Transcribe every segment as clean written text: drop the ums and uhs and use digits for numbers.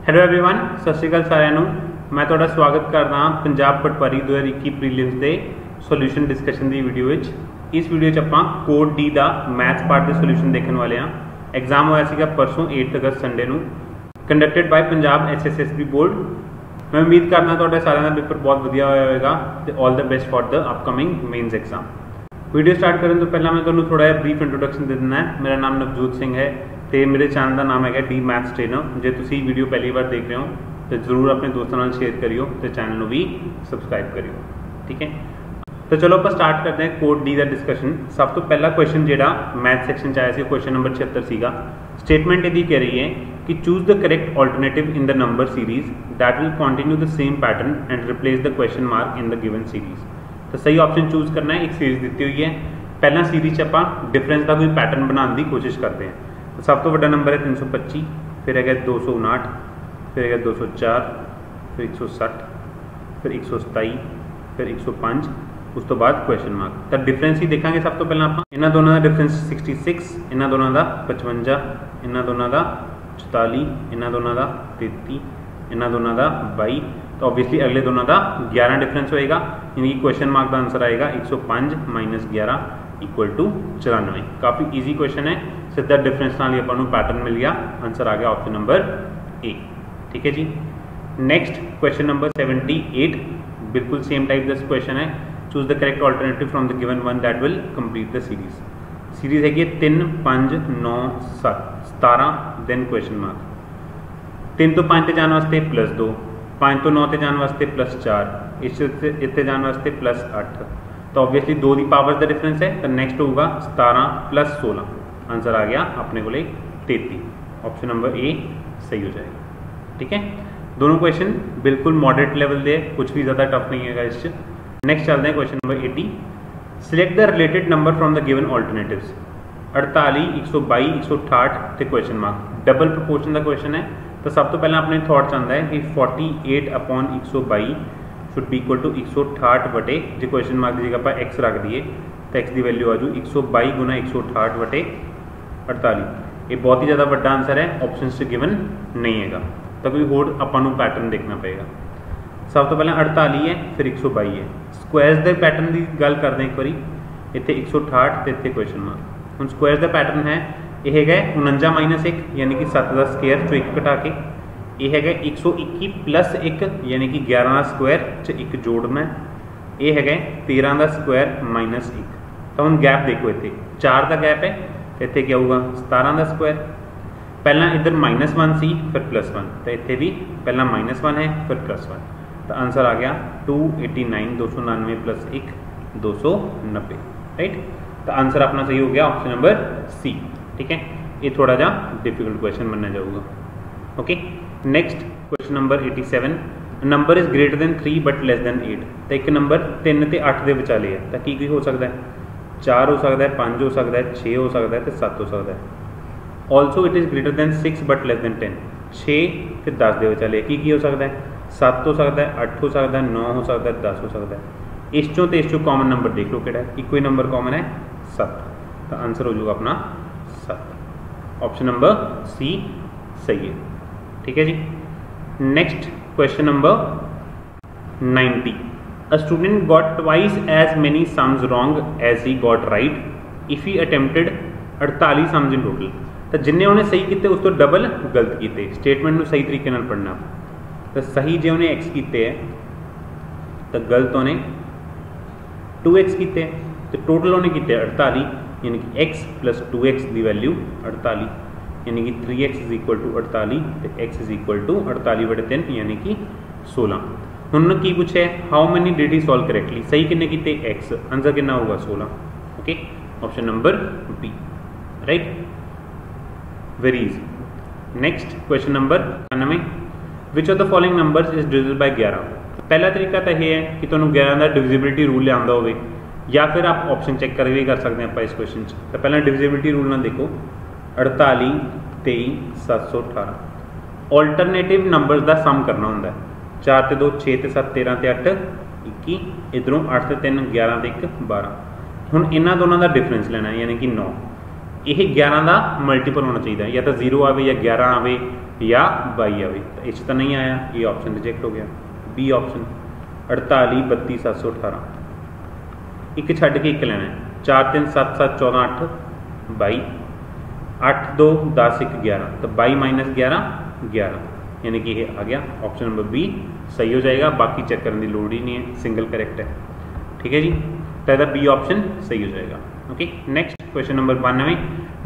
Hello everyone ਸਤਿ ਸ਼੍ਰੀ ਅਕਾਲ ਸਾਰਿਆਂ ਨੂੰ। ਮੈਂ ਤੁਹਾਡਾ ਸਵਾਗਤ ਕਰਦਾ ਹਾਂ ਪੰਜਾਬ ਪਟਵਾਰੀ 2021 ਪ੍ਰੀਲਿਮਸ ਦੇ ਸੋਲੂਸ਼ਨ ਡਿਸਕਸ਼ਨ ਦੀ ਵੀਡੀਓ ਵਿੱਚ। ਇਸ ਵੀਡੀਓ 'ਚ ਆਪਾਂ ਕੋਡ ਡੀ ਦਾ ਮੈਥਸ ਪਾਰਟ ਦੇ ਸੋਲੂਸ਼ਨ ਦੇਖਣ ਵਾਲੇ ਹਾਂ। ਐਗਜ਼ਾਮ ਹੋਇਆ ਸੀਗਾ परसों 8 ਅਗਸਤ ਸੰਡੇ ਨੂੰ, ਕੰਡਕਟਡ ਬਾਈ ਪੰਜਾਬ SSSB ਬੋਰਡ। मैं उम्मीद करना ਤੁਹਾਡੇ ਸਾਰਿਆਂ ਦਾ ਪੇਪਰ ਬਹੁਤ ਵਧੀਆ ਹੋਇਆ ਹੋਵੇਗਾ ਤੇ all the best for the upcoming mains exam. Video start ਕਰਨ ਤੋਂ ਪਹਿਲਾਂ ਮੈਂ ਤੁਹਾਨੂੰ ਥੋੜਾ ਜਿਹਾ ਬਰੀਫ ਇੰਟਰੋਡਕਸ਼ਨ ਦੇ ਦਿੰਦਾ ਹੈ। ਮੇਰਾ ਨਾਮ ਨਵਜੋਤ ਸਿੰਘ ਹੈ ਤੇ ਮੇਰੇ ਚੈਨਲ ਦਾ ਨਾਮ ਹੈਗਾ ਡੀ ਮੈਥਸ ਟ੍ਰੇਨਰ। ਜੇ ਤੁਸੀਂ ਵੀਡੀਓ ਪਹਿਲੀ ਵਾਰ ਦੇਖ ਰਹੇ ਹੋ तो जरूर अपने दोस्तों नाल शेयर करियो तो चैनल को भी सबसक्राइब करियो, ठीक है। तो चलो आप स्टार्ट करते हैं कोड डी का डिस्कशन। सब तो पहला क्वेश्चन जो मैथ सैक्शन आया से क्वेश्चन नंबर 76 सीगा। स्टेटमेंट यदि कह रही है कि choose the correct alternative in the number series that will continue the same pattern and replace the question mark in the given series. तो सही ऑप्शन चूज करना है। एक सीरीज दी हुई है, पहला सीरीज आप डिफरेंस का कोई पैटर्न बनाने की कोशिश करते हैं। तो सब तो बड़ा नंबर है 325, फिर है 259, फिर है 204, फिर 160, फिर 127, फिर 105, उस तो बाद क्वेश्चन मार्क। तो डिफरेंस ही देखा सब तो पहला आप इन्होंने दोनों का डिफरेंस 66, इन्होंने दोनों का 55, इन्होंने दोनों का 44, इन्होंने दोनों का 33, इन्होंने दोनों का 22। तो ऑब्वियसली अगले दोनों का 11 डिफरेंस होएगा। यानी कि क्वेश्चन मार्क का आंसर आएगा 105 माइनस 11 इक्वल टू 94। काफ़ी ईजी क्वेश्चन है, सीधा डिफरेंस नाल ही अपन पैटर्न मिल गया। आंसर आ गया ऑप्शन नंबर ए, ठीक है जी। नेक्स्ट क्वेश्चन नंबर 78, बिल्कुल सेम टाइप दिस क्वेश्चन है। Choose the correct alternative from the given one that will complete the series. Series है 3 5 9 7 17 देन क्वेश्चन मार्क। 3 तो 5 ते जाने वास्ते +2, 5 तो 9 ते जाने वास्ते +4, इतने जाने वास्ते +8। तो ऑब्वियसली 2 की पावर का डिफरेंस है। तो नेक्स्ट होगा 17 + 16। आंसर आ गया अपने को 33। ऑप्शन नंबर ए सही हो जाएगा, ठीक है। दोनों क्वेश्चन बिल्कुल मॉडरेट लेवल दे, कुछ भी ज़्यादा टफ नहीं है इस। नेक्स्ट चलते हैं question number 80। Select the related number from the given alternatives. 48 122 168 तो क्वेश्चन मार्क। डबल प्रपोर्शन का क्वेश्चन है। तो सब तो पहले अपने थॉट्स आता है कि 48/122 शुड बी इक्वल टू 168 बटे जो क्वेश्चन मार्क की जगह आप एक्स रख दिए तो एक्स की वैल्यू आजू 122 गुना 168 बटे 48। ये बहुत ही ज़्यादा बड़ा आंसर है, ऑप्शन से गिवन नहीं है। तो कोई होर अपन पैटर्न देखना पेगा। सब तो पहले 48 है, फिर 122 है। स्क्वायर्स के पैटर्न की गल करते हैं एक बार। इतने 168 तो इतने क्वेश्चन मार्क। हम स्क्वायर्स का पैटर्न है यह है 49 - 1 यानी कि 7 का स्क्वायर चो 1 घटा के। यह है 121 + 1 यानी कि 11 का स्क्वायर च 1 जोड़ना। यह है 13 का स्क्वायर -1। तो हम गैप देखो, इतने 4 का गैप है, इतने क्या होगा 17 का स्क्वायर। पहला इधर -1 सी फिर +1, तो इतने भी पहला -1 है फिर +1। तो आंसर आ गया 289 299 + 1 290, राइट। तो आंसर अपना सही हो गया ऑप्शन नंबर सी, ठीक है। ये थोड़ा जा डिफिकल्ट क्वेश्चन बनना जाऊगा, okay. Next question number 87। Number is greater than 3 but less than 8। तो एक नंबर 3 ते 8 के विचाले है, तो की हो सकता है 4 हो सकता है, 5 हो सकता है, 6 हो सकता है, तो 7 हो सकता है। Also it is greater than 6 but less then 10। 6 ते 10 के विचाले की हो सकता है 7 हो सकता है, 8 हो सकता है, 9 हो सकता है, 10 हो सकता है। इस चों तो इस चों कॉमन नंबर देख लो कि एक ही नंबर कॉमन है 7। तो आंसर हो जाएगा अपना 7। ऑप्शन नंबर सी सही है, ठीक है जी। Next question number 90। A student got twice as many sums wrong as he got right if he attempted 48 sums in total। तो जिन्हें उन्हें सही किए उस तो डबल गलत किए। स्टेटमेंट में सही तरीके पढ़ना। तो सही जो उन्हें x किए है तो गलत उन्हें 2x किए। तो टोटल उन्हें किए 48 यानी कि x + 2x की वैल्यू 48 यानी कि 3x = 48 तो x = 48/3 यानी कि 16। उन्होंने की पूछे how many did he solve correctly. सही किन्ने किते x, आंसर कितना होगा 16, okay. Option number B, right, very easy. Next question number 99। Which of the following numbers is divisible by 11। पहला तरीका तो यह है कि तुहानूं 11 का डिविजिबिलिटी रूल लिया हो, या फिर आप ऑप्शन चेक करके भी कर सकते हैं आप इस क्वेश्चन। तो पहला डिविजिबिलिटी रूल ना देखो 48 23 718। ऑल्टरनेटिव नंबर्स का सम करना होंगे। 4 ते 2 6 ते 7 13 ते 8 21। इधरों 8 ते 3 11 ते 1 12। हुण इन्हां दोनों का डिफरेंस लेना है यानी कि 9। यह 11 का मल्टीपल होना चाहिए, या तो 0 आवे या 11 आवे या 22 आवे। तो इस तो नहीं आया, ये ऑप्शन रिजेक्ट हो गया। बी ऑप्शन 48 32 718, एक छड्ड के एक लेना है। 4 3 7 7 14 8 22, 8 2 10 1 11, तो 22 माइनस 11 11, यानी कि ये आ गया ऑप्शन नंबर बी सही हो जाएगा। बाकी चेक करने की लोड़ ही नहीं है, सिंगल करेक्ट है। ठीक है जी, तो यदा बी ऑप्शन सही हो जाएगा। Okay, next question number 92,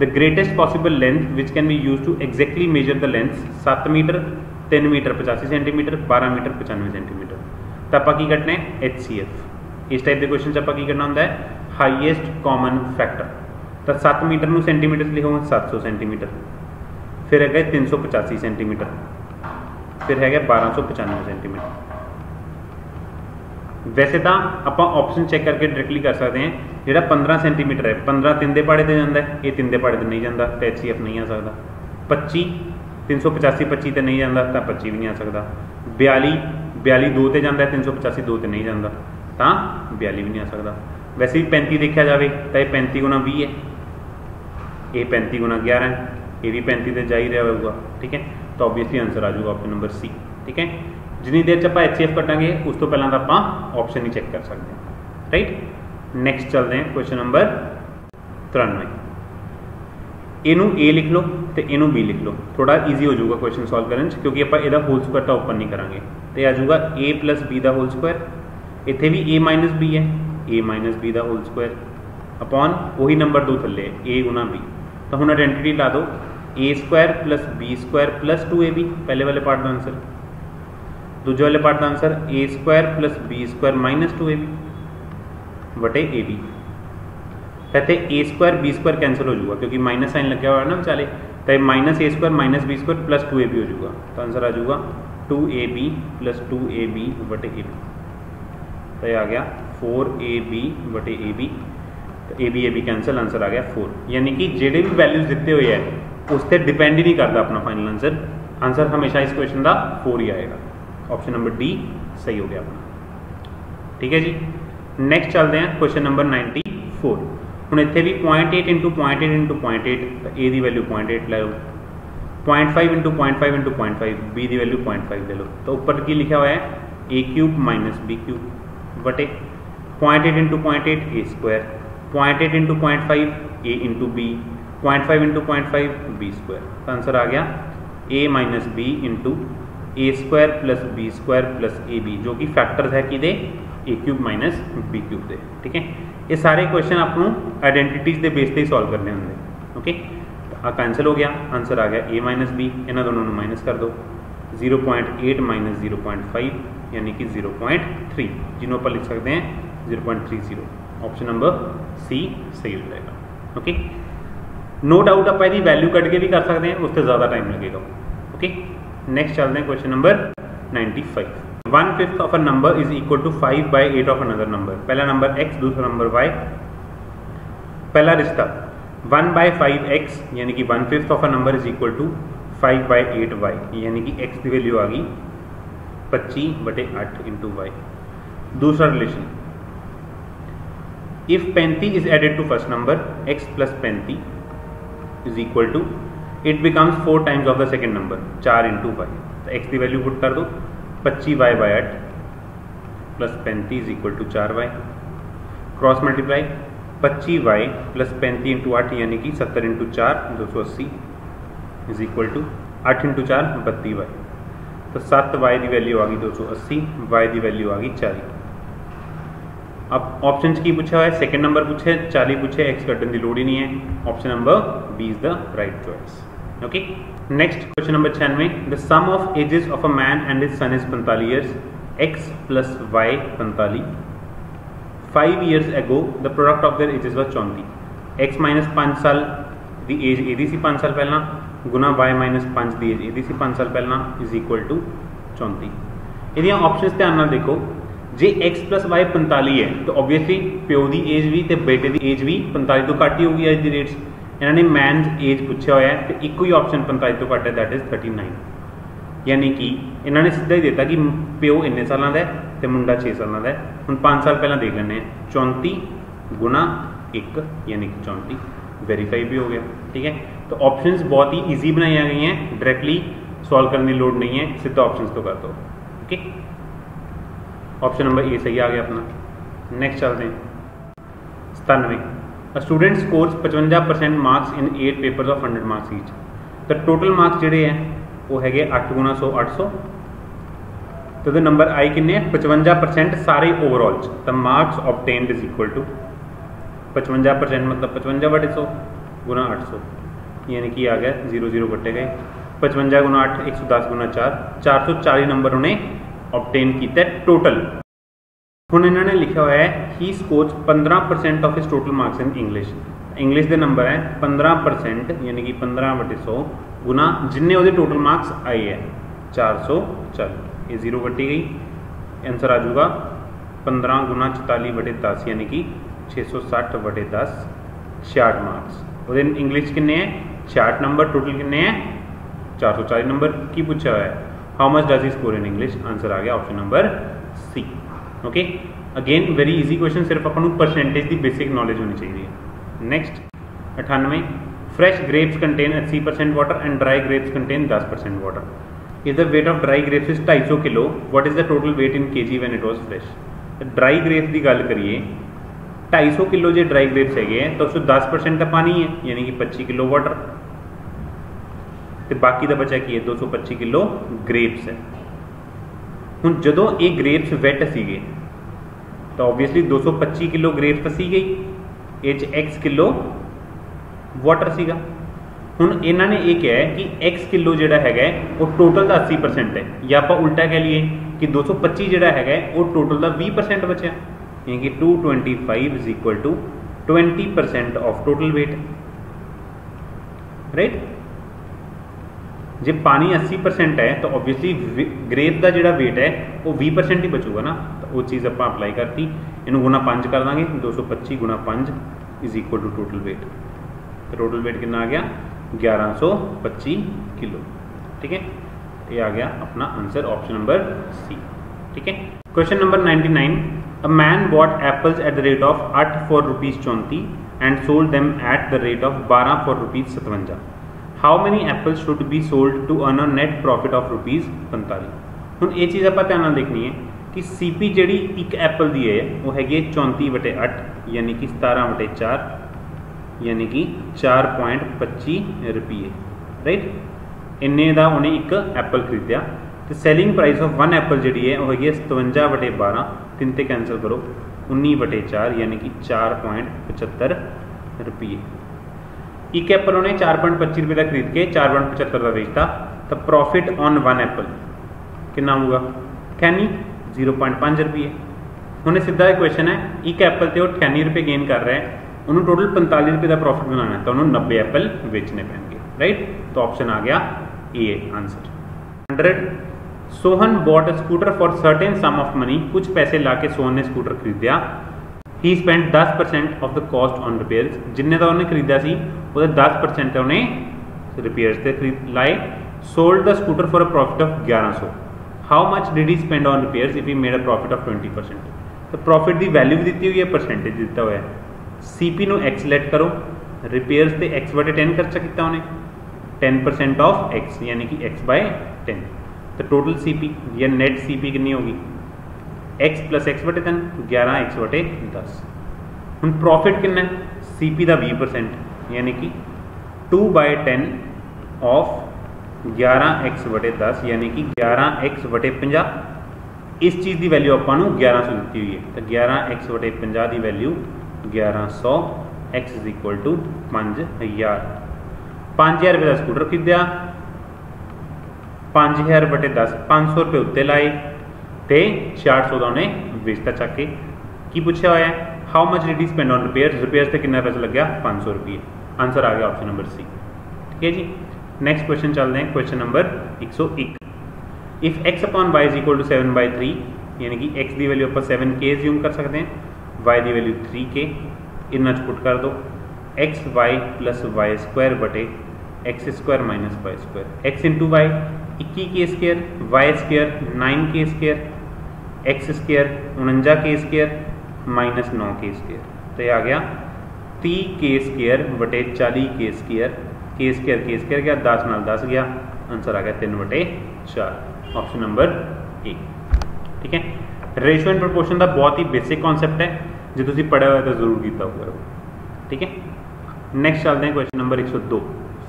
the greatest possible length which can be use to exactly measure the length 7 meter 3 meter 85 centimeter 12 meter 95 centimeter. तो आप की कटना है HCF। इस टाइप के क्वेश्चन आप की करना होंगे हाईएस्ट कॉमन फैक्टर। तो 7 मीटर में सेंटीमीटर लिखो 700 सेंटीमीटर, फिर है 385 सेंटीमीटर, फिर है 1295 सेंटीमीटर। वैसे तो आप ऑप्शन चेक करके डायरेक्टली कर सकते हैं। जो 15 सेंटीमीटर है 15 3 के पहाड़े से जाता है, ये 3 के पहाड़े से नहीं जाता, तो HCF नहीं आ सकता। 25 385 25 तो नहीं जाता, तो 25 भी नहीं आ सकता। 42 42 2 से जाता है, 385 2 से नहीं जाता, तो 42 भी नहीं आ सकता। वैसे भी 35 देखा जाए तो यह 35 गुना 20 है, ये 35 गुना 11 है, ये भी 35 से जा ही रहा होगा। ठीक है, तो ऑब्वियसली आंसर आ जाएगा ऑप्शन नंबर सी। ठीक है, जिनी देर आप HCF कटांगे उस तो पहला तो आप ऑप्शन ही चेक कर सकते हैं। राइट, नेक्स्ट चलते हैं क्वेश्चन नंबर 93। इनू ए लिख लो तो इनू बी लिख लो, थोड़ा ईजी हो जाएगा क्वेश्चन सॉल्व करने, क्योंकि आप यदा होल स्क्वायर तो ओपन नहीं करांगे। तो आ जाऊगा a प्लस बी का होल स्क्वायर, इतने भी a माइनस बी है, a माइनस बी का होल स्क्वायर अपॉन वही नंबर 2 थले a गुना b। तो हम आइडेंटिटी ला दो a square plus B square plus 2ab, पहले वाले पार्ट का आंसर। दूजे वाले पार्ट का answer a square plus B square minus 2ab बटे ab। कहते a square B square cancel हो जाएगा, क्योंकि माइनस साइन लगे हुआ है ना विचाले, तो minus a square minus B square plus 2ab हो जाएगा। तो आंसर आ जाएगा 2ab प्लस 2ab बटे ab। तो यह आ गया 4ab बटे ab। तो ab कैंसिल, आंसर आ गया 4। यानी कि जेडे भी वैल्यूज दिते हुए है उस पर डिपेंड ही नहीं करता अपना फाइनल आंसर। आंसर हमेशा इस क्वेश्चन का 4 ही आएगा। ऑप्शन नंबर डी सही हो गया अपना। ठीक है जी, नेक्स्ट चलते हैं क्वेश्चन नंबर 94। हम इतने भी 0.8 इंटू 0.8 इंटू 0.8, तो ए की वैल्यू 0.8 ले लो। 0.5 इंटू 0.5 इंटू 0.5, बी की वैल्यू 0.5 ले लो। तो ऊपर की लिखा हुआ है A cube minus B cube बटे 0.8 into 0.8 A square, 0.8 into 0.5 A into B, 0.5 into 0.5 B square. तो आंसर आ गया A minus B into A square plus B square plus A B, जो कि फैक्टर्स है कि दे A cube minus B cube दे। ठीक है, ये सारे क्वेश्चन आपको आइडेंटिटीज के बेस से ही सॉल्व करने होंगे। ओके, तो कैंसिल हो गया, आंसर आ गया ए माइनस बी। इन्होंने दोनों को माइनस कर दो, 0.8 माइनस 0.5 यानी कि 0.3, जिन्हों पर लिख सकते हैं 0.30। ऑप्शन नंबर सी सही हो जाएगा। ओके, नो डाउट आप यदि वैल्यू कट के भी कर सकते हैं, उससे ज़्यादा टाइम लगेगा। ओके, नेक्स्ट चलते हैं question number 95। 1/5 of a number is equal to 5/8 of another number. पहला नंबर x, दूसरा नंबर y। पहला रिश्ता 1/5x यानी कि 1/5 of a number is equal to 5/8y, यानी कि x की वैल्यू आ गई 25/8 इंटू y। दूसरा relation, if 35 is added to first number x plus 35 is equal to, it becomes 4 times of the second number 4 into Y. तो x की value put कर दो 25y/8 plus 35 is equal to 4y, cross multiply 25y plus 35 into 8 यानी कि 70 into 4 280 is equal to 8 into 4 32y। तो 7y की value आ गई 280, y की वैल्यू आ गई 40। अब ऑप्शन की पूछा हुआ है, सेकेंड नंबर पूछे 40 पूछे, एक्स कटने की लोड़ ही नहीं है। Option number B is the right choice. Okay, next question number 96। The sum of ages of a man and his son is 45 years, X plus Y 45। 5 years ago the product of their ages was 34। X minus 5 साल की as एदी सी 5 साल पहला, गुना Y minus 5 की as एदी सी 5 साल पहला is equal to 34। यदि ऑप्शन ध्यान नाल देखो, जे x प्लस वाई 45 है तो ऑब्वियसली प्यो की एज भी तो बेटे की एज भी 45 तो घट ही होगी एज की रेट्स। इन्होंने मैन एज पूछा हुआ है तो एक ही ऑप्शन 45 तो घट है, दैट इज 39। यानी कि इन्होंने सीधा ही देता कि प्यो इन्ने सालों का है तो मुंडा 6 सालों का है। हम 5 साल पहला देख लें, 34 गुना 1 यानी कि 34 वेरीफाई भी हो गया। ठीक है, तो ऑप्शंस बहुत ही ईजी बनाई गई हैं, डायरेक्टली सॉल्व करने की लोड नहीं है, सीधा ऑप्शंस तो कर दो। ओके, ऑप्शन नंबर ए सही आ गया अपना। नेक्स्ट चलते हैं 97। A student scores 55% marks in 8 papers of 100 marks each. तो टोटल मार्क्स जोड़े हैं वो है 8 × 100 800। तो द नंबर आई किन्ने 55% सारे overall the marks obtained is equal to 55% मतलब 55/100 गुना 800, यानी कि आ गया 0 0 कटे गए 55 × 8 110 × 4 440 नंबर उन्हें ऑब्टेन किया टोटल। हुण इन्होंने लिखा हुआ है he scores 15% of his total marks in English. English के नंबर है 15% यानी कि 15/100 गुना जिन्ने वो टोटल मार्क्स आए हैं 440, ये 0 कटी गई, आंसर आ जाऊगा 15 × 44/10 यानी कि 660/10 66 मार्क्स। वो इंग्लिश किन्ने हैं 66 नंबर, टोटल किन्ने हैं 440 नंबर की पूछा हुआ है। How much does he score in English, answer आ गया option number C. Okay, again very easy question, सिर्फ अपन परसेंटेज की बेसिक नॉलेज होनी चाहिए। Next 98। Fresh grapes contain 80% water and dry grapes contain 10% water. If the weight of dry grapes is 250 kilo, what is the total weight in KG when it was fresh. Dry grapes की गल करिए 250 kilo जो dry grapes है तो उसमें 10% का पानी है यानी कि 25 किलो वाटर, तो बाकी का बचा की है 225 किलो ग्रेप्स है। हुण जदों ये ग्रेप्स वैट सीगे तो ऑब्वियसली 225 किलो ग्रेप्स तो सी गई, ये x किलो वाटर सीगा। हुण इन्होंने ये कहा है कि x किलो जिहड़ा है वो टोटल का 80% है, या आप उल्टा कह लिए कि 225 जिहड़ा है वो टोटल का 20% बचा, यानी कि 225 is equal to 20% of total weight, right. जे पानी 80% है तो ऑब्वियसली ग्रेप का जिहड़ा वेट है वो 20% ही बचूगा ना, तो वो चीज़ आप अप्लाई करती, इनू गुना 5 कर देंगे, 225 × 5 is equal to total weight. तो टोटल वेट कितना आ गया 1125 किलो। ठीक है, ये आ गया अपना आंसर ऑप्शन नंबर सी। ठीक है, question number 99। A man bought apples at the rate of 8 for ₹34 and sold them at the rate of 12 for ₹57। How many apples should be sold to earn a net profit of ₹45। हुण ये चीज़ आप ध्यान देखनी है कि CP जी एक Apple की है वो हैगी 34/8 यानी कि 17/4 यानी कि 4.25 रुपये, राइट। इन्ने का उन्हें एक एप्पल खरीदा, तो सैलिंग प्राइस ऑफ 1 एप्पल जी है वो हैगी 57/12, 3 ते कैंसल करो 19/4 यानी कि 4.75 रुपये। एक एप्पल उन्हें 4.25 रुपये का खरीद के 4.75 का बेचता, तो प्रॉफिट ऑन 1 एप्पल कितना होगा खैनी 0.5 रुपये। उन्हें सीधा क्वेश्चन है एक एप्पल से वो 98 रुपये गेन कर रहा है, उन्होंने टोटल 45 रुपये का प्रॉफिट बनाना है, तो उन्होंने 90 एप्पल बेचने पैंगे, राइट। तो ऑप्शन आ गया A answer. 100। Sohan bought a scooter for certain sum of money, कुछ पैसे ला के सोहन ने स्कूटर खरीदा। He spend 10% of the cost on repairs, जिन्ने का उन्हें खरीदा सी वो 10% उन्हें रिपेयर्स से खरीद लाए। Sold the scooter for a profit of 1100। How much did he spend on repairs if he made a profit of 20%। तो प्रॉफिट की वैल्यू भी दी हुई है, परसेंटेज दिता हुआ है। सीपी नो एक्स लेट करो, रिपेयर्स से x/10 खर्चा किया उन्हें 10% ऑफ x यानी कि x/10। तो टोटल सीपी या नेट सीपी कितनी होगी x + x/10 11x/10। हम प्रॉफिट कितना है सीपी का 20% यानी कि 2/10 ऑफ 11x/10 यानी कि 11x/50। इस चीज़ की वैल्यू आपको 1100 दी हुई है, तो 11x/50 की value 1100, x is equal to 5000। 5000 रुपये का स्कूटर खरीदा, 5000/10 500 रुपये उत्ते लाए, तो 600 का उन्हें बेचता चक के। की पूछा हुआ है how much did he spend on repairs, repairs से कितना पैसा लग गया 500 रुपये। आंसर आ गया ऑप्शन नंबर सी। ठीक है जी, नेक्स्ट क्वेश्चन चलते हैं, question number 101। If x/y is equal to 7/3 यानी कि x की वैल्यू आप 7k एज्यूम कर सकते हैं, y की वैल्यू 3k, इन्ना पुट कर दो xy + y² / x² - y²। x × y 21k², y² 9k², x² 49k² - 9k²। तो ये आ गया 30k² बटे 40k² k² गया 10 नाल 10 गया, आंसर आ गया 3/4, ऑप्शन नंबर ए। ठीक है, रेशियो एंड प्रोपोर्शन का बहुत ही बेसिक कॉन्सैप्ट है, जो तुम पढ़ा हुआ तो जरूर किया होगा। ठीक है, नैक्सट चलते हैं क्वेश्चन नंबर 102।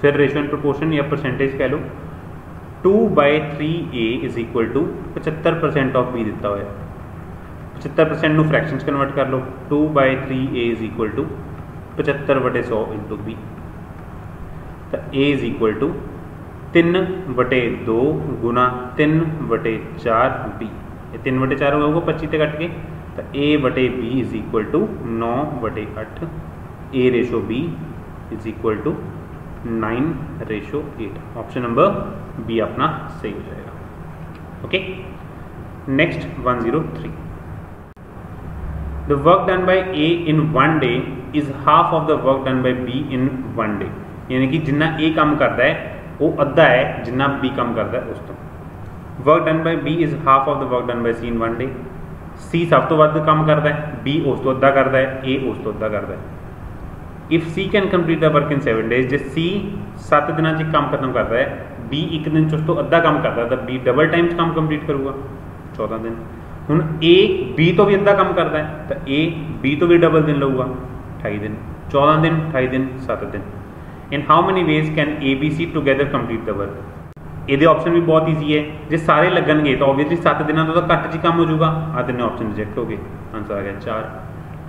फिर रेशियो एंड प्रोपोर्शन या परसेंटेज कह लो। 2/3a is equal to 75% of B दिता हुआ। 75% ਨੂੰ फ्रैक्शंस कन्वर्ट कर लो। 2/3a is equal to 75/100 into B, तो a इज इक्वल टू 3/2 गुना 3/4 बी। 3/4 होगा 25 से कट के, तो a/b is equal to 9/8। a ratio b is equal to 9/8, option number B अपना सही हो जाएगा। Okay, next 103। The work done by A in 1 day is half of the work done by B in 1 day। यानी कि जिन्ना A काम करता है वो अद्धा है जिन्ना B काम करता है उस तो। Work done by B is half of the work done by C in 1 day। C सब तो वध काम करता है, B उस तो अद्धा करता है, A उस तो अद्धा करता है। If C can complete the work in 7 days, J C 7 दिनों च काम खत्म करता है, B एक दिन च उस तो अद्धा काम करता है, तो B डबल टाइम काम कंप्लीट करूँगा 14 दिन। ਹੁਣ A B तो भी अद्धा काम करता है, तो A B तो भी डबल दिन लूगा 28 दिन, 14 दिन 28 दिन 7 दिन। In how many ways can A B C together complete the work. ये ऑप्शन भी बहुत ईजी है, जो सारे लगनगे तो ऑब्वियसली 7 दिनों तो घट च काम हो जाऊगा, आ तीनों ऑप्शन रिजेक्ट हो गए, आंसर आ गया 4।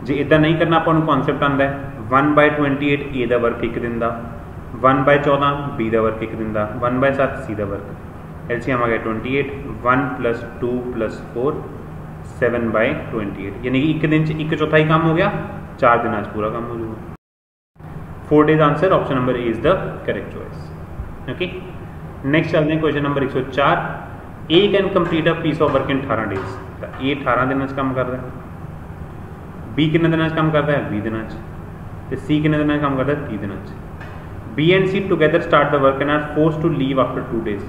जे इदा नहीं करना अपन कॉन्सैप्ट आता है 1/28 A का वर्क एक दिन का, 1/14 B का वर्क एक दिन का, 1/7 C का वर्क। एलसीएम आ गया 28, 1 + 2 + 4 7/28, यानी कि एक दिन च 1/4 काम हो गया, 4 दिन पूरा काम हो जाएगा। 4 days answer, option number A is the correct choice. Okay, next चलते हैं question number 104। A can complete a piece of work in 18 days. तो ए 18 दिन काम कर रहा है। बी कितने दिन काम करता है 20 दिन, तो सी कितने दिन काम करता है 30 दिन। B and C together start the work and are forced to leave after 2 days।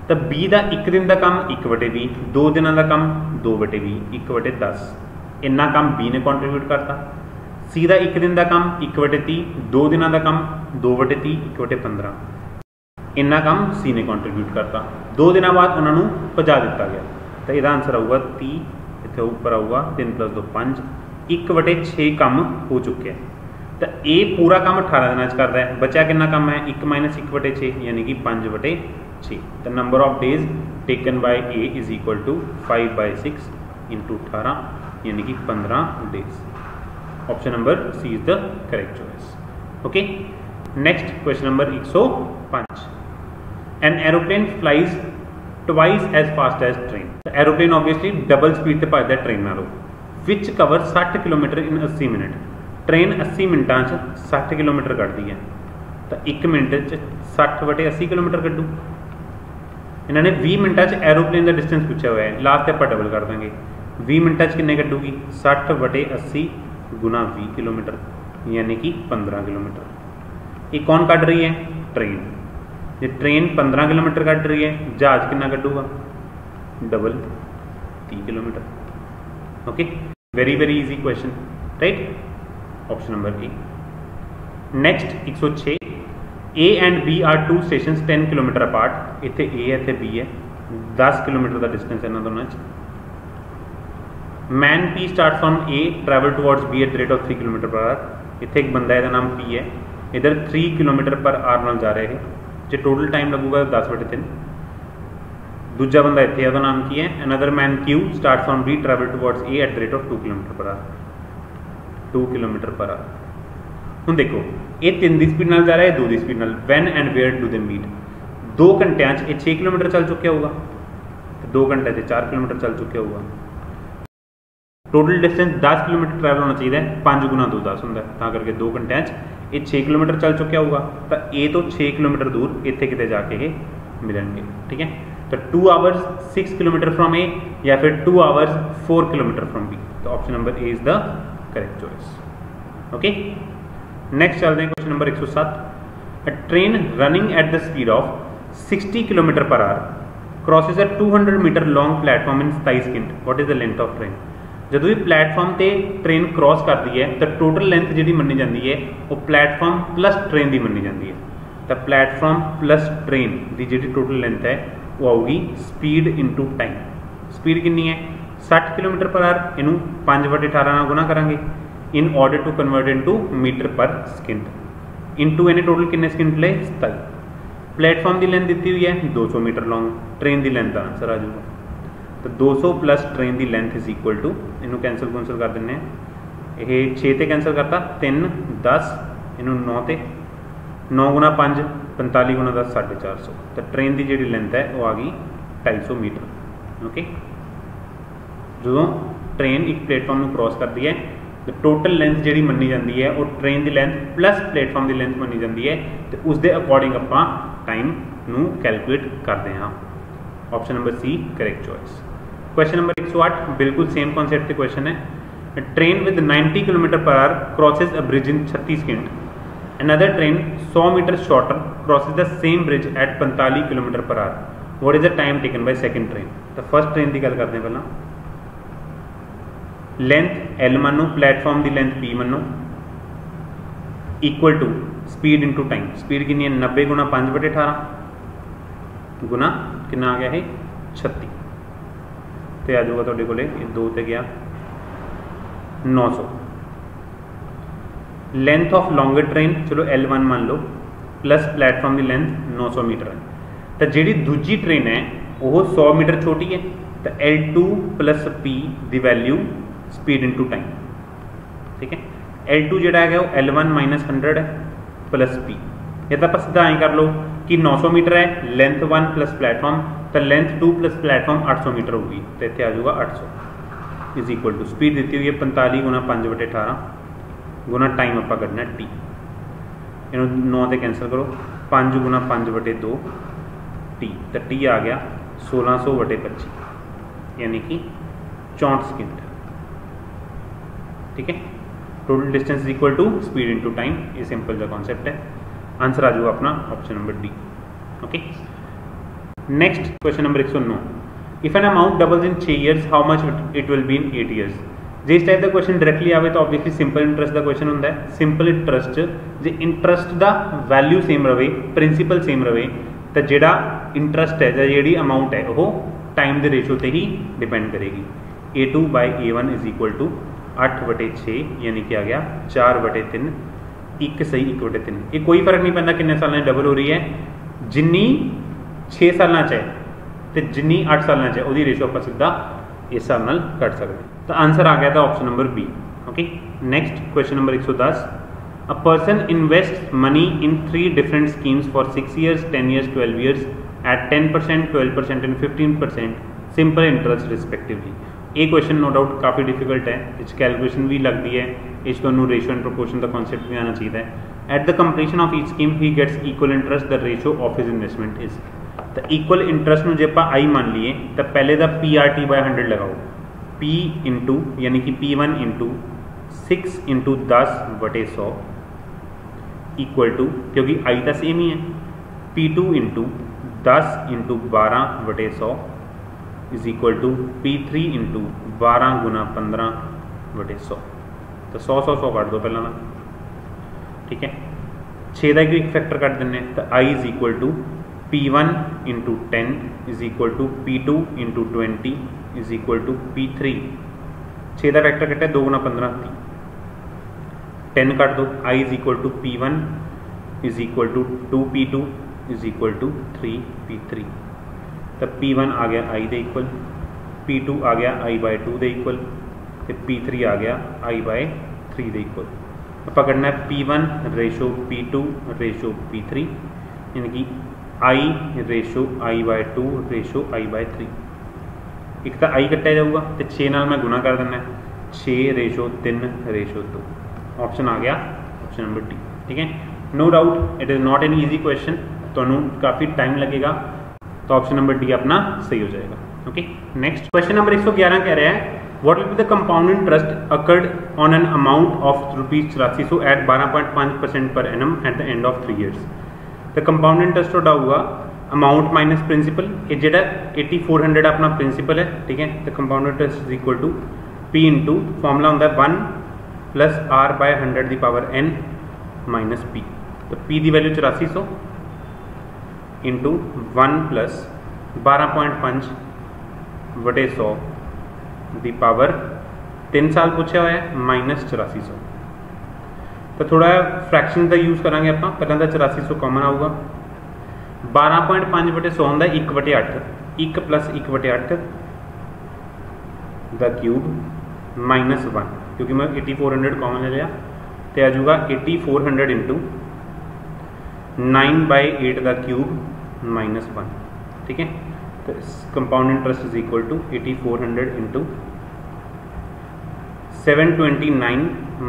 तो बी का 1 दिन का काम 1/20, 2 दिनों का काम 2/20, 1/10। इन्ना काम बी ने कॉन्ट्रीब्यूट करता। सी का 1 दिन का काम 1/30, 2 दिनों का काम 2/30, 1/15। इन्ना काम सी ने कॉन्ट्रीब्यूट करता। 2 दिनों बाद उन्होंने पहुँचा दिता गया, तो यदा आंसर आऊगा 30, इतने ऊपर आऊगा 3 + 2 5, 1/6 काम हो चुके हैं। तो ए पूरा काम 18 दिन करता है, बचा कितना काम है 1 - 1/6, यानी कि 5/6। The number of days taken by A is equal to 5/6 × 18, यानी कि 15 days. Option number C is the correct choice. Okay, next question number 105। An aeroplane flies twice as fast as train. Aeroplane obviously double speed से भजता है train नालों, which cover 60 kilometre in 80 minute. Train 80 मिनटा 60 kilometre कटती है, तो 1 minute 60/80 kilometre कड्डू। इन्होंने 20 मिनटा aeroplane का डिस्टेंस पूछा हुआ है, लास्ट आप डबल कर देंगे। 20 मिनटा किन्ने कड्डूगी 60/80 गुना 20 किलोमीटर, यानी कि 15 किलोमीटर। ये कौन कट रही है ट्रेन। जो ट्रेन 15 किलोमीटर कट रही है, जहाज कितना कड्डूगा double 30 kilometre. Okay, very very easy question, right, option number A. Next 106। A and B are 2 station 10 kilometre apart. इतने ए है इतने बी है, 10 किलोमीटर का डिस्टेंस है इन्होंने दोनों। Man P start from A travel towards B at the rate of 3 km/h। इतने एक बंदा है, नाम पी है, इधर 3 km/h नाल जा रहे हैं। जो टोटल टाइम लगूगा 10/3। दूजा बंदा इतने है, नाम की है another man Q start from be travel towards a eight the rate of 2 km/h। 2 km/h। ਹੁਣ देखो ये 3 की स्पीड नाल जा रहा है, 2 की स्पीड नाल। When and where do they meet. 2 घंटे ये 6 किलोमीटर चल चुका होगा, तो 2 घंटे से 4 किलोमीटर चल चुका होगा। टोटल डिस्टेंस 10 किलोमीटर ट्रैवल होना चाहिए, 5 गुना 2 10 होंगे, तां करके 2 घंटे ये 6 किलोमीटर चल चुका होगा, तो ए तो 6 किलोमीटर दूर इतने कितने जाके मिलेंगे। ठीक है, तो 2 आवर्स 6 किलोमीटर फ्रॉम ए, या फिर 2 आवर्स 4 किलोमीटर फ्रॉम बी। तो option number A is the correct choice. Okay, next चलते हैं question number 107। A train running at the speed of 60 km/h crosses a 200 meter long platform in 27 second. What is the length of train. ਜਦੋਂ ਵੀ platform ਤੇ train cross ਕਰਦੀ ਹੈ ਤਾਂ total length ਜਿਹੜੀ ਮੰਨੀ ਜਾਂਦੀ ਹੈ ਉਹ ਪਲੇਟਫਾਰਮ ਪਲੱਸ ਟ੍ਰੇਨ ਦੀ ਮੰਨੀ ਜਾਂਦੀ ਹੈ। ਤਾਂ ਪਲੇਟਫਾਰਮ ਪਲੱਸ ਟ੍ਰੇਨ ਦੀ ਜਿਹੜੀ ਟੋਟਲ ਲੈਂਥ ਹੈ ਉਹ ਆਊਗੀ ਸਪੀਡ ਇਨਟੂ ਟਾਈਮ। ਸਪੀਡ ਕਿੰਨੀ ਹੈ 60 ਕਿਲੋਮੀਟਰ ਪਰ ਆਰ, ਇਹਨੂੰ 5/18 ਨਾਲ ਗੁਣਾ ਕਰਾਂਗੇ in order to convert into meter per second. Into ਇਹਨੇ ਟੋਟਲ ਕਿੰਨੇ ਸਕਿੰਟ ਲਏ 27। ਪਲੇਟਫਾਰਮ ਦੀ ਲੈਂਥ ਦਿੱਤੀ ਹੋਈ ਹੈ 200 मीटर लॉन्ग, ट्रेन की लेंथ का आंसर आ जाऊगा। तो 200 प्लस ट्रेन की लेंथ इज इक्वल टू, इनू कैंसल कुंसल कर दें, ये 6 ते कैंसल करता 3 10, इनू 9 ते 9 गुना 5 45 गुना 10 450। तो ट्रेन की जी लेंथ है वो आ गई 250 मीटर। ओके, जो ट्रेन एक प्लेटफॉर्म में क्रॉस करती है तो टोटल लेंथ जी मनी जाती है और ट्रेन की लेंथ प्लस प्लेटफॉर्म की लेंथ मनी जाती है, तो उसके अकॉर्डिंग आप टाइम नू कैलकुलेट करते हैं। Option number C correct choice. Question number 108 बिल्कुल सेम कॉन्सेप्ट के क्वेश्चन है। Train with 90 kilometer per hour crosses a bridge in 36 second. Another train 100 meter shorter crosses the same bridge at 45 kilometer per hour. What is the time taken by second train. तो first train की गल करते हैं पहला। Length L मानो, platform की length P मानो, equal to speed into time. Speed कितनी है 90 गुना 5/18 गुना कितना आ गया है 36, तो आ जाऊगा थोड़े को 2 ते गया 900। लेंथ ऑफ लॉन्गर ट्रेन चलो L1 मान लो, प्लस प्लेटफॉर्म की लेंथ 900 मीटर है। तो जी दूजी ट्रेन है वो 100 मीटर छोटी है, तो L2 प्लस P की वैल्यू स्पीड इंटू टाइम। ठीक है, L2 जो है वो L1 माइनस 100 है प्लस P। ये तो आप सीधा आई कर लो कि 900 मीटर है, लेंथ 1 प्लस प्लेटफॉर्म, तो लेंथ 2 प्लस प्लेटफॉर्म 800 मीटर होगी, तो इतने आ जाऊगा 800 इज इक्वल टू स्पीड दी हुई है 45 गुना 5/18 गुना टाइम आप कढ़ना T। इन 9 से कैंसल करो, 5 गुना 5/2 T, तो T आ गया 1600/25 यानी कि 64 सेकंड। ठीक है, total distance is equal to speed into time. ये सिंपल सा कॉन्सेप्ट है। आंसर आ जाएगा अपना option number D. Okay, next question number 109। If an amount doubles in 6 years how much it will be in 8 years. जे इस type का question directly आए तो ऑब्वियसली सिंपल इंटरेस्ट का क्वेश्चन होंगे। सिंपल इंटरेस्ट जे इंटरेस्ट का वैल्यू सेम रहे, प्रिंसीपल सेम रहे, तो जोड़ा इंटरेस्ट है जी अमाउंट है वो टाइम के रेशो से ही डिपेंड करेगी। A2/A1 इज इक्वल टू 8/6 यानी कि आ गया 4/3, 1 सही 1/3। ये कोई फर्क नहीं पैंता किन्ने साल डबल हो रही है, जिन्नी 6 साल है तो जिन्नी 8 साल है वो रेशो आप सीधा इस हिसाब से कट सकते। तो आंसर आ गया था option number B. Okay, next question number 110। A person invest money in 3 different schemes for 6 years 10 years 12 years at 10%, 12% and 15% simple interest respectively. ये क्वेश्चन नो डाउट काफ़ी डिफिकल्ट है, इस कैलकुलेशन भी लगती है, इस तो रेशो एंड प्रोपोर्शन का कॉन्सेप्ट भी आना चाहिए। At the completion of each scheme he gets equal interest, the ratio of his investment is. तो इक्वल इंटरेस्ट में जो आप आई मान लिए तो पहले का PRT/100 लगाओ, P इंटू यानी कि P1 into 6 into 10/100 equal to, क्योंकि आई तो सेम ही है, P2 into 10 into 12/100 is equal to P3 into 12 गुना 15/100। तो 100 काट दो पहला ना। ठीक है, 6 का एक फैक्टर काट देने, तो I is equal to P1 into 10 is equal to P2 into 20 is equal to P3। 6 का फैक्टर कटे 2 गुना 15 10 काट दो, I is equal to P1 is equal to 2P2 is equal to 3P3। तो P1 आ गया I they equal, P2 आ गया I/2 दे equal, तो P3 आ गया I/3 दे equal. तो पकड़ना है P1 ratio P2 ratio P3 यानी कि I ratio I/2 ratio I/3। एक तो I कट्टा जाऊगा तो 6 नाल मैं गुना कर देना, 6 रेशो 3 रेशो 2। ऑप्शन आ गया ऑप्शन नंबर डी। ठीक है, no doubt it is not an easy question, तो काफ़ी टाइम लगेगा, तो ऑप्शन नंबर डी अपना सही हो जाएगा। ओके, नेक्स्ट क्वेश्चन नंबर 111 कह रहा है what will be the compound interest accrued on an amount of ₹84 at 12.5% per annum at the end of 3 years. तो कंपाउंड इंटरेस्ट थोड़ा होगा अमाउंट माइनस प्रिंसिपल, ये जो 8400 अपना प्रिंसिपल है। ठीक है, तो compound interest is equal to p into formula होंगे 1 प्लस r बाय 100 की पावर n माइनस p। तो p की वैल्यू 8400 इंटू 1 प्लस 12.5 बटे 100 की पावर 3 साल पूछा हुआ है माइनस 8400। तो थोड़ा फ्रैक्शन का यूज़ करा आप, पहले तो 8400 कॉमन आऊगा। 12.5 बटे 100 होंगे 1/8, 1 प्लस 1/8 द क्यूब माइनस 1, क्योंकि मैं 8400 कॉमन ले लिया तो आ जाऊगा 8400 इंटू 9/8 द क्यूब माइनस 1। ठीक है, तो compound interest is equal to 8400 into 729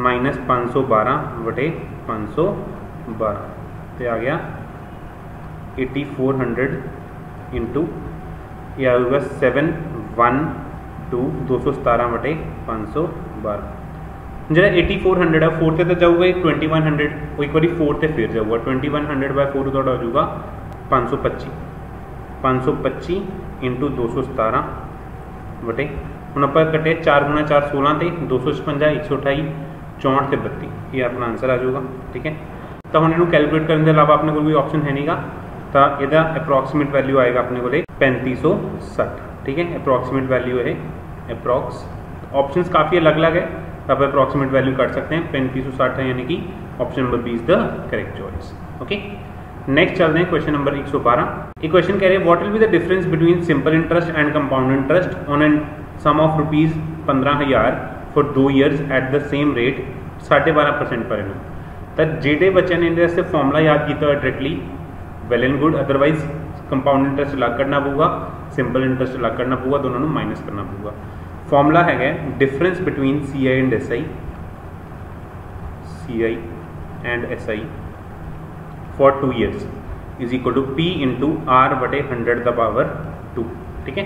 minus 512 बटे 512, तो आ गया 8400 इंटू ये आएगा 712 217 बटे 512। जो 8400 है 4 से तो जाऊगा 2100, वो एक बार 4 से फिर जाऊगा 2100 बाय 4 तो हो जाऊगा 525 इंटू 217 बटे हम आप कटे 4 गुणा 4 16 से 256 128 64 से 32, ये अपना आंसर आ जाऊगा। ठीक है, तो हम इन्हों कैलकुलेट करने के अलावा अपने को कोई ऑप्शन है नहीं गा, तो यदा अप्रोक्सीमेट वैल्यू आएगा अपने को 3560। ठीक है, अप्रोक्सीमेट वैल्यू है अप्रोक्स। ऑप्शंस काफ़ी अलग अलग है, तो आप अप्रोक्सीमेट वैल्यू कर सकते हैं 3560 है, यानी कि option number B is the correct choice. Okay, next चलते हैं क्वेश्चन नंबर 112। ये क्वेश्चन कह रहे हैं what will be the difference between simple interest and compound interest on an sum of rupees 15,000 for 2 years at the same rate 12.5% per annum. तो जेडे बच्चे ने इनके से फॉर्मूला याद किया directly well and good, otherwise compound interest अलग करना पऊगा, सिंपल इंटरेस्ट अलग करना पऊगा, दोनों को माइनस करना पऊगा। फॉर्मूला है difference between CI and SI, CI and SI for 2 years is equal to P into R बटे 100 द पावर 2। ठीक है,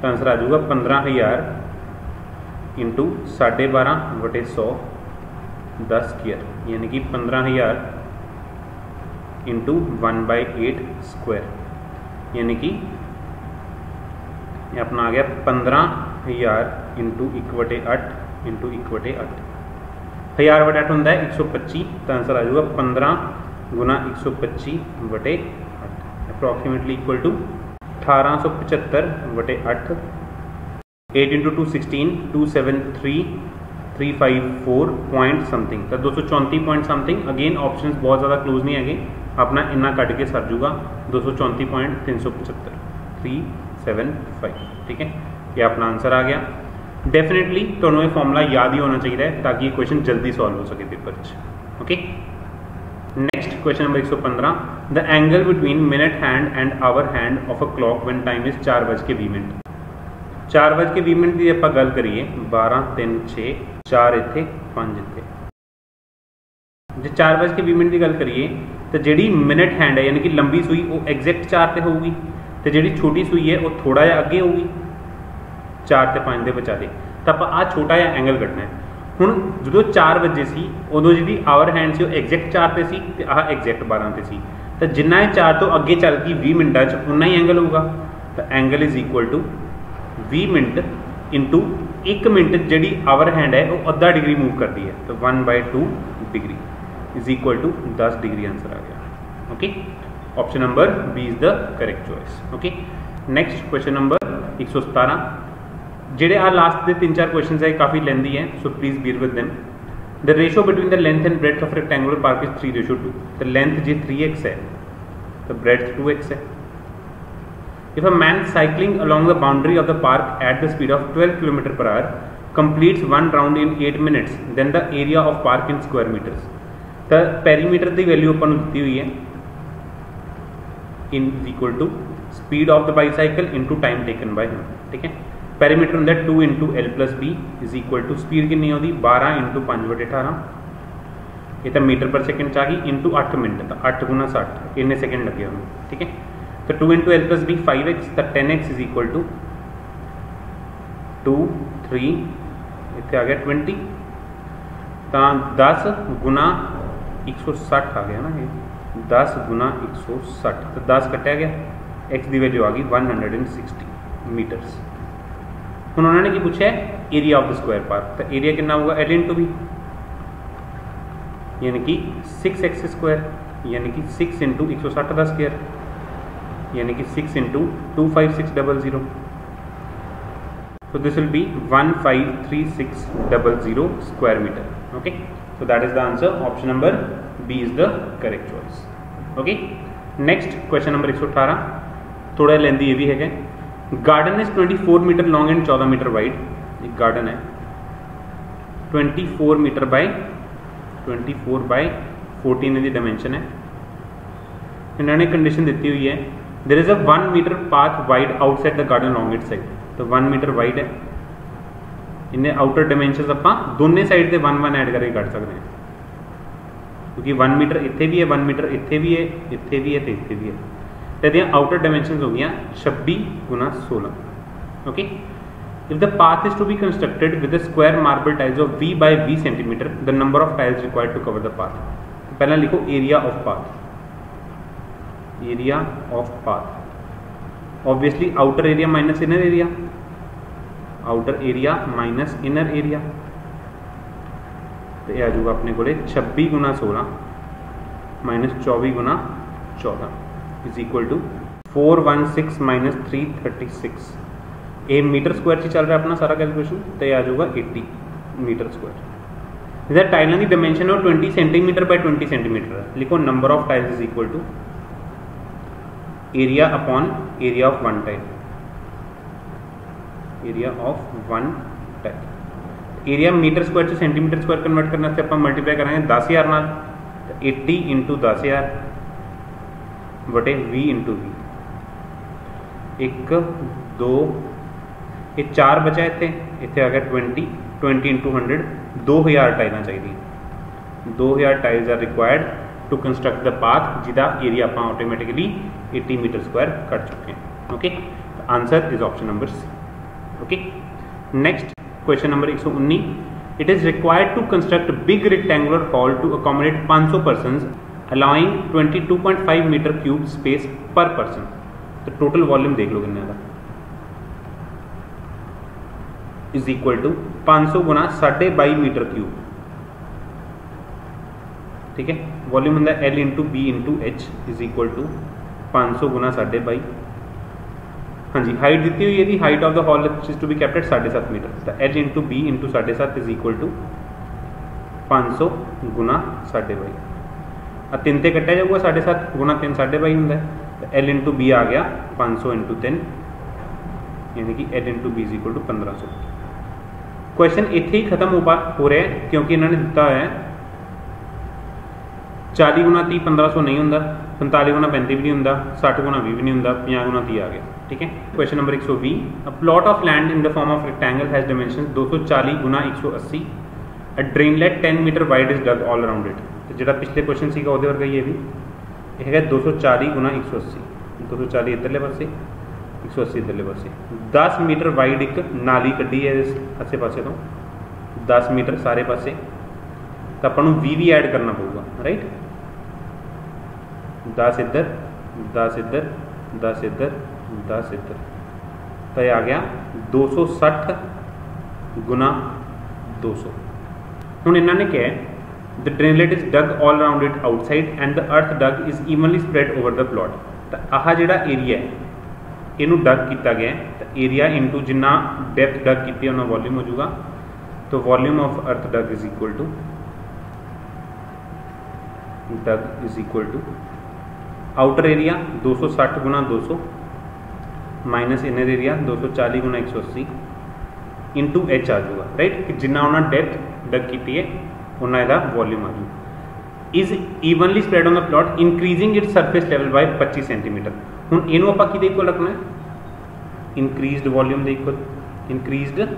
तो आंसर आ जाऊगा 15,000 इंटू 12.5 बटे 100 10 स्क्वायर, यानी कि 15,000 इंटू 1/8 स्क्वायर, यानी कि ये अपना आ गया 15,000 इंटू 1/8 इंटू 1/8। 1000/8 होता है 125, तो आंसर आ जाऊगा 15 गुना 125 बटे 8, अप्रॉक्सीमेटली इक्वल टू 1875 बटे 8। 8 इंटू 2 16, 273,354 पॉइंट समथिंग, तो 234 पॉइंट समथिंग। अगेन ऑप्शंस बहुत ज़्यादा क्लोज नहीं है, अपना इन्ना कट के सर जूगा 234.375 375। ठीक है, ये अपना आंसर आ गया। डेफिनेटली तो ये फॉर्मूला याद ही होना चाहिए ताकि ये क्वेश्चन जल्दी सॉल्व हो सके paper. Okay, next question number 115। The angle between minute hand and hour hand of a clock when time is 4:20। 4:20 की आप गल करिए 12 3 6 4 इत्थे 5 इत्थे। जो 4:20 की गल करिए तो जी मिनट हैंड है यानी कि लंबी सूई वो एग्जैक्ट 4 से होगी, तो जी छोटी सूई है वो थोड़ा जहा अगे होगी 4 से 5 के विचाले। तो आप आ छोटा जहा एंगल कटना है। हुण जो 4 बजे सी उदों जी आवर हैंड से एग्जैक्ट 4 से सी, आह एग्जैक्ट 12 से सी, तो जिन्ना 4 तो अगे चल गई 20 मिनटा उन्ना ही एंगल होगा। तो angle is equal to 20 minute into 1 minute जी आवर हैंड है वो अद्धा डिग्री मूव करती है, तो 1/2 degree is equal to 10 degree answer आ गया। Okay, option number B is the correct choice. Okay, next question number 117। जेडे आ लास्ट के 3-4 क्वेश्चन है काफ़ी लेंदी है, so please Bir with them. The ratio between the length and breadth of rectangular park is 3:2। तो length जी 3x है तो breadth 2x है। If a man cycling along the boundary of the park at the speed of 12 km/h completes one round in 8 minutes, then the area of park in square meters। तो perimeter की value अपन दी हुई है in equal to speed of the bicycle into time taken by him. ठीक है, perimeter होंगे 2 into L+B is equal to speed कितनी होती 12 इंटू 5/18, ये तो मीटर पर सेकेंड चाहिए इंटू 8 मिनट, तो 8 गुना 60 इन्ने सेकेंड लगे होंगे। ठीक है, तो 2 इंटू L+B 5x, तो 10x इज इक्वल टू 2 3 इतने आ गया 20, तो 10 गुना 160 आ गया ना, ये 10 गुना 160, तो 10 कटिया गया, x की वैल्यू आ गई 160 मीटर्स। हुण उन्होंने की पूछा है area of the square part, तो एरिया कितना होगा L इंटू बी, यानी कि 6x स्क्वायर, यानी कि 6 इंटू 160 का स्क्वायर, यानी कि 6 into 25600, so this will be 153,600 square meter. Okay, so that is the answer. Option number B is the correct choice. Okay, next question number 118, थोड़ा लेंदी ये भी है। Garden is 24 metre long and 14 metre wide. एक garden है 24 metre by 14 की dimension है। इन्होंने condition दी हुई है there is a 1 metre path wide outside the garden long it side, तो 1 मीटर वाइड है। इन्हें आउटर डायमेंशनस आप दोनों साइड से 1 ऐड करके कट सकते हैं, क्योंकि 1 मीटर इतने भी है, 1 मीटर इतने भी है, इतने भी है, तो इतने भी है। तो ये आउटर डायमेंशनस हो गई 26 गुना 16। Okay, if the path is to be constructed with square marble tiles of v by v centimetre, the number of tiles required to cover the path. तो पहला लिखो area of path, area of path, obviously outer area minus inner area, outer area minus inner area, तो यह आ जाऊगा अपने को 26 गुना 16 माइनस 24 गुना 14 is equal to 416 minus 336। A metre square से चल रहा है अपना सारा कैलकुलेशन, तो यह आ जाऊगा 80 मीटर स्क्वायर। इधर टाइलों की डायमेंशन है 20 सेंटीमीटर बाय 20 सेंटीमीटर है। लिखो number of tiles is equal to area upon area of one tile, area of one tile. Area metre square से सेंटीमीटर स्क्वायर कन्वर्ट करने से आप मल्टीप्लाई करेंगे 10,000 नाल, 80 इंटू 10,000 बटे v इंटू वी। 1 2 ये 4 बचा इतने, इतने आ गया 20 इंटू 100, 2000 टाइल चाहिए। 2000 tiles are required to construct the path जिदा एरिया आप ऑटोमेटिकली 80 मीटर स्क्वायर कट चुके हैं। Okay, answer is option number C. Okay, next question number 119, it is required to construct big rectangular hall to accommodate 500 person allowing 22.5 metre cube space per person. तो total volume देख लो कितने का, is equal to 500 गुना 22.5 metre cube. ठीक है, volume होंगे L into B into H is equal to 500 गुना 22.5। हाँ जी, हाइट दी हुई है, height of the hall is to be kept at 7.5 metre, तो L into B into 7.5 is equal to 500 गुना 22.5। 3 से कट्टा जाऊगा 7.5 गुना 3 22.5 होंगे, तो L इंटू बी आ गया 500 इंटू 3, यानी कि L into B is equal to 1500। Question इतने ही खत्म हो रहा है, क्योंकि इन्होंने दिता है 40 गुना 30 1500 नहीं होंगे, 45 गुना 35 भी नहीं होंगे, 60 गुना 20 भी नहीं होंगे, 50 गुना 30 आ गया। ठीक है, question number 120, a plot of land in the form of rectangle has dimension 240 गुना 180, a drainlet 10 metre wide is dug all around it. तो जो पिछले क्वेश्चन से वो वर्गा ये भी है 240 गुना 180, 240 इधरले पासे 180 इधरले पासे, 10 मीटर वाइड एक नाली कड्डी है इस आसे पासे तो 10 मीटर सारे पासे, तो अपन वी भी ऐड करना पड़ेगा, राइट। 10 इधर 10 इधर 10 इधर 10 इधर, तो ये आ गया 260 गुना 200। हूँ इन्होंने क्या है, the drainlet is dug all around it outside and the earth dug is evenly spread over the plot. तो आह जो एरिया है इनू डग किया गया है, तो एरिया इंटू जिन्ना डेप्थ डग की उन्ना वॉल्यूम हो जाएगा, तो volume of earth dug is equal to outer area 260 गुना 200 माइनस इनर एरिया 240 गुना 180 इंटू एच आ जाऊगा, राइट। कि जिन्ना उन्हें डेप्थ डग की है उन्ना इसका वॉल्यूम आ जाऊगा। Is evenly spread on the plot increasing it surface level by 25 centimetre. हूँ इनू आप कि इक्वल रखना है, इंक्रीजड वॉल्यूम के इक्वल, इंक्रीजड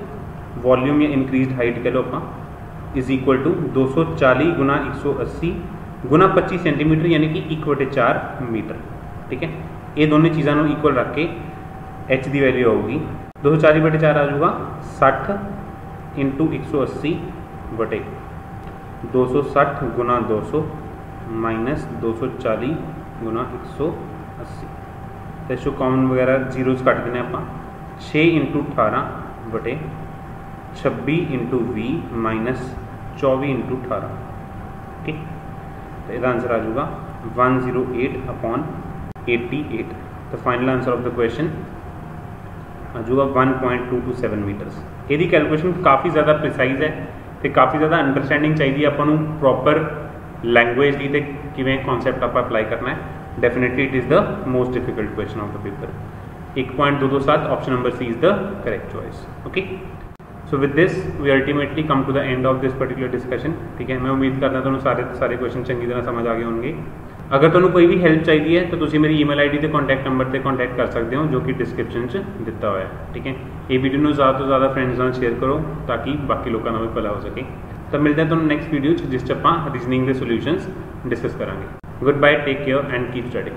वॉल्यूम या इंक्रीजड हाइट कह लो आप, इज इक्वल टू 240 गुना 180 गुना 25 सेंटीमीटर, यानी कि 1/4 मीटर। ठीक है, ये दोनों चीज़ों इक्वल रख के एच की वैल्यू आऊगी 240/4 आ जाऊगा 60 इंटू 180 बटे 260 गुना 200 माइनस 240 गुना 180। तो इसको कॉमन वगैरह जीरोज कट देने आप 6 इंटू 18 बटे 26 into V minus 24 into 18। Okay, तो इसका आंसर आ जाऊगा 108/88। तो final answer of the question आ जाऊगा 1.227 मीटर्स। यदि कैलकुलेशन काफ़ी ज़्यादा प्रिसाइज है तो काफ़ी ज़्यादा अंडरस्टैंडिंग चाहिए अपन प्रॉपर लैंग्वेज दी किवें कॉन्सैप्ट आप अप्लाई करना है। Definitely it is the most difficult question of the paper. 1.227 option number C is the correct choice. Okay, so with this we ultimately come to the end of this particular discussion. ठीक है, मैं उम्मीद करता हूँ सारे question चंगी तरह समझ आ गए होंगे। अगर तुहानू कोई भी हेल्प चाहिए है तो तुम मेरी ईमेल आईडी ते कॉन्टैक्ट नंबर से कॉन्टैक्ट कर सकते हो जो कि डिस्क्रिप्शन दिता हुआ है। ठीक है, ये वीडियो में ज़्यादा तो ज़्यादा फ्रेंड्स नाल शेयर करो ताकि बाकी लोगों का भी भला हो सके। तो मिलते हैं तुहानू नेक्स्ट वीडियो जिस च आपां रीजनिंग के सोल्यूशनस डिस्कस करांगे। Good bye, take care and keep studying.